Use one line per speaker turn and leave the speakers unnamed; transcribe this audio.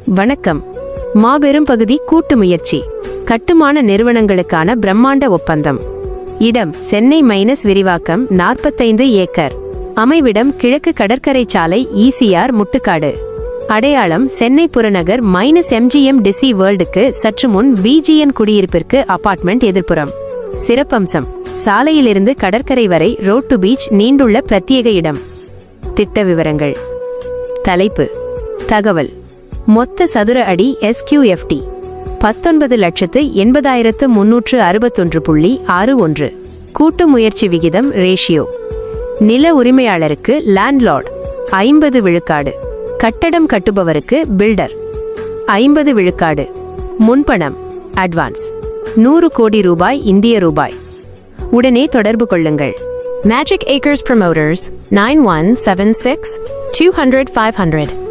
வணக்கம். மாபெரும் பகுதி கூட்டு முயற்சி கட்டுமான நிறுவனங்களுக்கான பிரம்மாண்ட ஒப்பந்தம். இடம் சென்னை மைனஸ் விரிவாக்கம் 45 ஏக்கர். அமைவிடம் கிழக்கு கடற்கரை சாலை ECR முட்டுக்காடு. அடையாளம் சென்னை புறநகர் -MGM டிசி வேர்ல்டுக்கு சற்று முன் VGN குடியிருப்பிற்கு அபார்ட்மெண்ட் எதிர்ப்புறம். சிறப்பம்சம் சாலையிலிருந்து கடற்கரை வரை ரோட் டு பீச் நீண்டுள்ள பிரத்யேக இடம். திட்ட விவரங்கள். தலைப்பு. தகவல். மொத்த சதுர அடி SQFT 19,80,361.61. கூட்டு முயற்சி விகிதம் ரேஷியோ. நில உரிமையாளருக்கு லேண்ட்லார்ட் 50 விழுக்காடு. கட்டடம் கட்டுபவருக்கு பில்டர் 50 விழுக்காடு. முன்பணம் அட்வான்ஸ் 100 கோடி ரூபாய் இந்திய ரூபாய். உடனே தொடர்பு கொள்ளுங்கள். Magic Acres Promoters 9176 200 500.